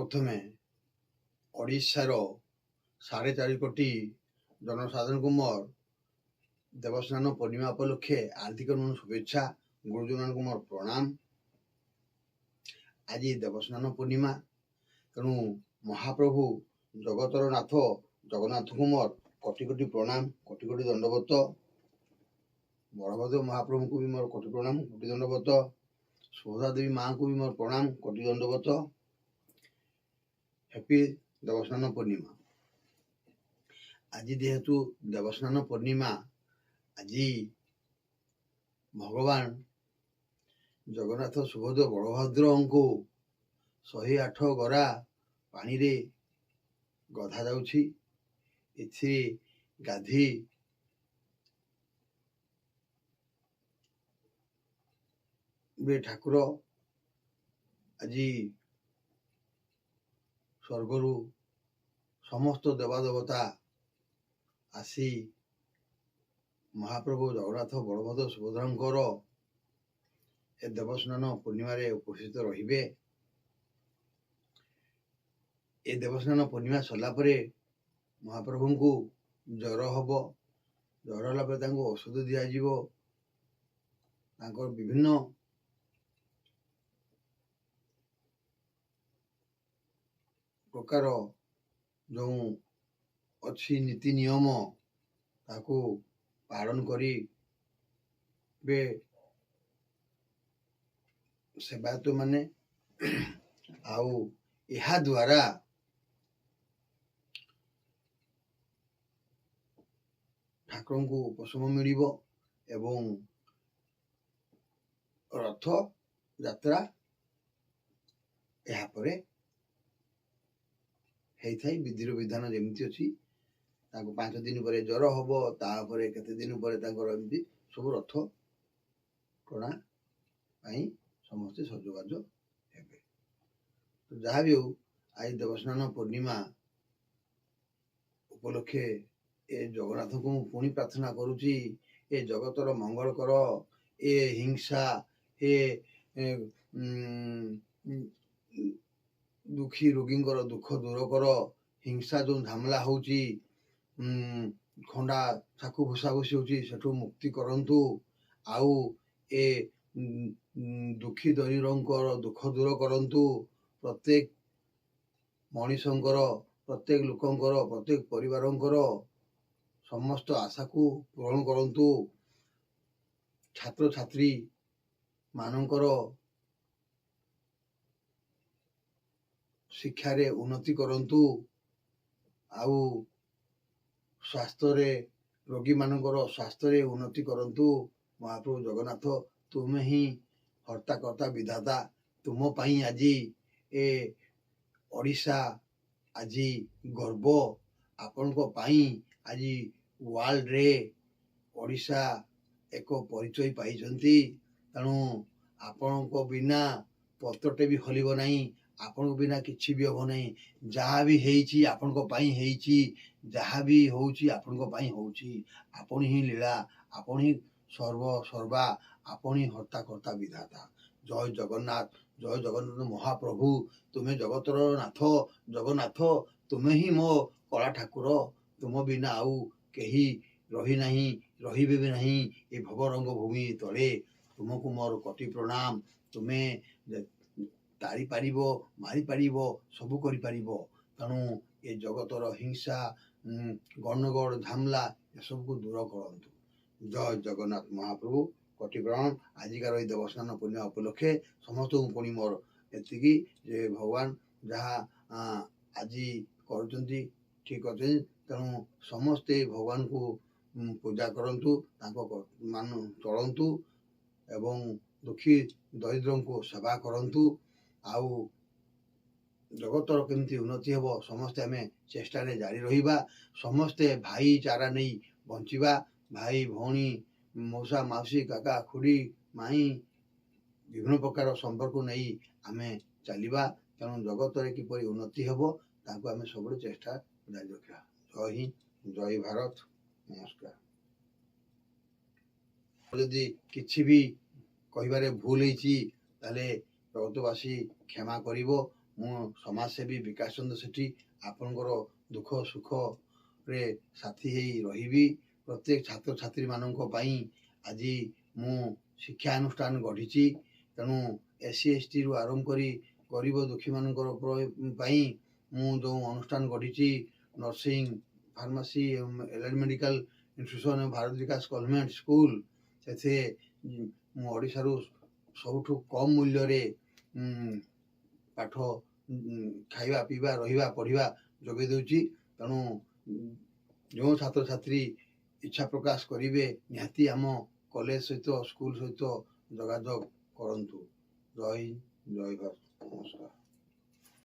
ସର୍ବପ୍ରଥମେ ଓଡ଼ିଶାର 4.5 କୋଟି ଜନସାଧାରଣଙ୍କୁ ମୋର ଦେବସ୍ନାନ ପୂର୍ଣ୍ଣିମା ଉପଲକ୍ଷେ ଆର୍ଥିକ ଶୁଭେଚ୍ଛା। ଗୁରୁଜନଙ୍କୁ ମୋର ପ୍ରଣାମ। ଆଜି ଦେବସ୍ନାନ ପୂର୍ଣ୍ଣିମା, ତେଣୁ ମହାପ୍ରଭୁ ଜଗତର ନାଥ ଜଗନ୍ନାଥଙ୍କୁ ମୋର କୋଟି କୋଟି ପ୍ରଣାମ, କୋଟି କୋଟି ଦଣ୍ଡବତ। ବଳଭଦ୍ର ମହାପ୍ରଭୁଙ୍କୁ ବି ମୋର କୋଟି ପ୍ରଣାମ, କୋଟି ଦଣ୍ଡବତ। ସୁଭଦ୍ରା ଦେବୀ ମାଙ୍କୁ ବି ମୋର ପ୍ରଣାମ, କୋଟି ଦଣ୍ଡବତ। ହ୍ୟାପି ଦେବସ୍ନାନ ପୂର୍ଣ୍ଣିମା। ଆଜି ଯେହେତୁ ଦେବସ୍ନାନ ପୂର୍ଣ୍ଣିମା, ଆଜି ଭଗବାନ ଜଗନ୍ନାଥ ସୁଭଦ୍ର ବଳଭଦ୍ରଙ୍କୁ 108 ଗରା ପାଣିରେ ଗଧା ଯାଉଛି। ଏଥିରେ ଗାଧି ଠାକୁର ଆଜି ସ୍ୱର୍ଗରୁ ସମସ୍ତ ଦେବାଦେବତା ଆସି ମହାପ୍ରଭୁ ଜଗନ୍ନାଥ ବଳଭଦ୍ର ସୁଭଦ୍ରାଙ୍କର ଏ ଦେବସ୍ନାନ ପୂର୍ଣ୍ଣିମାରେ ଉପସ୍ଥିତ ରହିବେ। ଏ ଦେବସ୍ନାନ ପୂର୍ଣ୍ଣିମା ସରିଲା ପରେ ମହାପ୍ରଭୁଙ୍କୁ ଜ୍ୱର ହେବ। ଜ୍ୱର ହେଲା ପରେ ତାଙ୍କୁ ଔଷଧ ଦିଆଯିବ। ତାଙ୍କର ବିଭିନ୍ନ ପ୍ରକାର ଯେଉଁ ଅଛି ନୀତି ନିୟମ ତାକୁ ପାଳନ କରିବେ ସେବାୟତ ମାନେ। ଆଉ ଏହା ଦ୍ୱାରା ଠାକୁରଙ୍କୁ ଉପଶମ ମିଳିବ ଏବଂ ରଥ ଯାତ୍ରା ଏହାପରେ ହେଇଥାଏ। ବିଧିର ବିଧାନ ଯେମିତି ଅଛି, ତାଙ୍କୁ 5 ଦିନ ପରେ ଜ୍ୱର ହବ, ତାପରେ କେତେ ଦିନ ପରେ ତାଙ୍କର ଏମିତି ସବୁ ରଥ ଟଣା ପାଇଁ ସମସ୍ତେ ସଜବାଜ ହେବେ। ତ ଯାହା ବି ହଉ, ଆଜି ଦେବସ୍ନାନ ପୂର୍ଣ୍ଣିମା ଉପଲକ୍ଷେ ଏ ଜଗନ୍ନାଥଙ୍କୁ ମୁଁ ପୁଣି ପ୍ରାର୍ଥନା କରୁଛି, ଏ ଜଗତର ମଙ୍ଗଳ କର, ଏ ହିଂସା, ଏ ଦୁଃଖୀ ରୋଗୀଙ୍କର ଦୁଃଖ ଦୂର କର। ହିଂସା ଯେଉଁ ଝାମଲା ହେଉଛି, ଖଣ୍ଡା ଚାକୁ ଭୁଷାଭୁଷି ହେଉଛି, ସେଠୁ ମୁକ୍ତି କରନ୍ତୁ। ଆଉ ଏ ଦୁଃଖୀ ଦରିଦ୍ରଙ୍କର ଦୁଃଖ ଦୂର କରନ୍ତୁ। ପ୍ରତ୍ୟେକ ମଣିଷଙ୍କର, ପ୍ରତ୍ୟେକ ଲୋକଙ୍କର, ପ୍ରତ୍ୟେକ ପରିବାରଙ୍କର ସମସ୍ତ ଆଶାକୁ ପୂରଣ କରନ୍ତୁ। ଛାତ୍ରଛାତ୍ରୀ ମାନଙ୍କର ଶିକ୍ଷାରେ ଉନ୍ନତି କରନ୍ତୁ। ଆଉ ସ୍ୱାସ୍ଥ୍ୟରେ, ରୋଗୀମାନଙ୍କର ସ୍ୱାସ୍ଥ୍ୟରେ ଉନ୍ନତି କରନ୍ତୁ। ମହାପ୍ରଭୁ ଜଗନ୍ନାଥ, ତୁମେ ହିଁ ହର୍ତ୍ତା କର୍ତ୍ତା ବିଧାତା। ତୁମ ପାଇଁ ଆଜି ଏ ଓଡ଼ିଶା ଆଜି ଗର୍ବ। ଆପଣଙ୍କ ପାଇଁ ଆଜି ୱାର୍ଲଡରେ ଓଡ଼ିଶା ଏକ ପରିଚୟ ପାଇଛନ୍ତି। ତେଣୁ ଆପଣଙ୍କ ବିନା ପତ୍ରଟେ ବି ହଲିବ ନାହିଁ, ଆପଣଙ୍କ ବିନା କିଛି ବି ହେବ ନାହିଁ। ଯାହା ବି ହେଇଛି ଆପଣଙ୍କ ପାଇଁ ହେଇଛି, ଯାହା ବି ହେଉଛି ଆପଣଙ୍କ ପାଇଁ ହେଉଛି। ଆପଣ ହିଁ ଲୀଳା, ଆପଣ ହିଁ ସର୍ବା, ଆପଣ ହିଁ ହର୍ତ୍ତା କର୍ତ୍ତା ବିଧାତା। ଜୟ ଜଗନ୍ନାଥ, ଜୟ ଜଗନ୍ନାଥ ମହାପ୍ରଭୁ। ତୁମେ ଜଗତର ନାଥ ଜଗନ୍ନାଥ, ତୁମେ ହିଁ ମୋ କଳା ଠାକୁର। ତୁମ ବିନା ଆଉ କେହି ରହିନାହିଁ, ରହିବେ ବି ନାହିଁ ଏ ଭବରଙ୍ଗ ଭୂମି ତଳେ। ତୁମକୁ ମୋର କୋଟି ପ୍ରଣାମ। ତୁମେ ତାରିପାରିବ, ମାରିପାରିବ, ସବୁ କରିପାରିବ। ତେଣୁ ଏ ଜଗତର ହିଂସା, ଗଣ୍ଡଗୋଳ, ଝାମଲା ଏସବୁକୁ ଦୂର କରନ୍ତୁ। ଜୟ ଜଗନ୍ନାଥ ମହାପ୍ରଭୁ, କୋଟି ପ୍ରଣାମ। ଆଜିକାର ଏଇ ଦେବସ୍ନାନ ପୂର୍ଣ୍ଣିମା ଉପଲକ୍ଷେ ସମସ୍ତଙ୍କୁ ପୁଣି ମୋର ଏତିକି ଯେ ଭଗବାନ ଯାହା ଆଜି କରୁଛନ୍ତି ଠିକ୍ ଅଛନ୍ତି। ତେଣୁ ସମସ୍ତେ ଭଗବାନଙ୍କୁ ପୂଜା କରନ୍ତୁ, ତାଙ୍କ ଚଳନ୍ତୁ ଏବଂ ଦୁଃଖୀ ଦରିଦ୍ରଙ୍କୁ ସେବା କରନ୍ତୁ। ଆଉ ଜଗତର କେମିତି ଉନ୍ନତି ହେବ, ସମସ୍ତେ ଆମେ ଚେଷ୍ଟାରେ ଜାରି ରହିବା। ସମସ୍ତେ ଭାଇଚାରା ନେଇ ବଞ୍ଚିବା। ଭାଇ ଭଉଣୀ, ମଉସା ମାଉସୀ, କାକା ଖୁଡ଼ି, ମାଇଁ ବିଭିନ୍ନ ପ୍ରକାର ସମ୍ପର୍କ ନେଇ ଆମେ ଚାଲିବା। ତେଣୁ ଜଗତରେ କିପରି ଉନ୍ନତି ହେବ ତାକୁ ଆମେ ସବୁବେଳେ ଚେଷ୍ଟା ଜାରି ରଖିବା। ଜୟ ହିନ୍ଦ, ଜୟ ଭାରତ, ନମସ୍କାର। ଯଦି କିଛି ବି କହିବାରେ ଭୁଲ ହେଇଛି ତାହେଲେ ଜଗତବାସୀ କ୍ଷମା କରିବ। ମୁଁ ସମାଜସେବୀ ବିକାଶ ଚନ୍ଦ୍ର ସେଠୀ ଆପଣଙ୍କର ଦୁଃଖ ସୁଖରେ ସାଥୀ ହେଇ ରହିବି। ପ୍ରତ୍ୟେକ ଛାତ୍ରଛାତ୍ରୀମାନଙ୍କ ପାଇଁ ଆଜି ମୁଁ ଶିକ୍ଷାନୁଷ୍ଠାନ ଗଢ଼ିଛି। ତେଣୁ SC STରୁ ଆରମ୍ଭ କରି ଗରିବ ଦୁଃଖୀମାନଙ୍କର ପାଇଁ ମୁଁ ଯେଉଁ ଅନୁଷ୍ଠାନ ଗଢ଼ିଛି, nursing, pharmacy, allied medical institution, Bharat Bikash government school, ସେଥିରେ ମୁଁ ଓଡ଼ିଶାରୁ ସବୁଠୁ କମ୍ ମୂଲ୍ୟରେ ପାଠ, ଖାଇବା ପିଇବା, ରହିବା, ପଢ଼ିବା ଯୋଗାଇ ଦେଉଛି। ତେଣୁ ଯେଉଁ ଛାତ୍ରଛାତ୍ରୀ ଇଚ୍ଛା ପ୍ରକାଶ କରିବେ ନିହାତି ଆମ କଲେଜ ସହିତ, ସ୍କୁଲ ସହିତ ଯୋଗାଯୋଗ କରନ୍ତୁ। ଜୟ ହିନ୍ଦ, ଜୟ ଭାରତ, ନମସ୍କାର।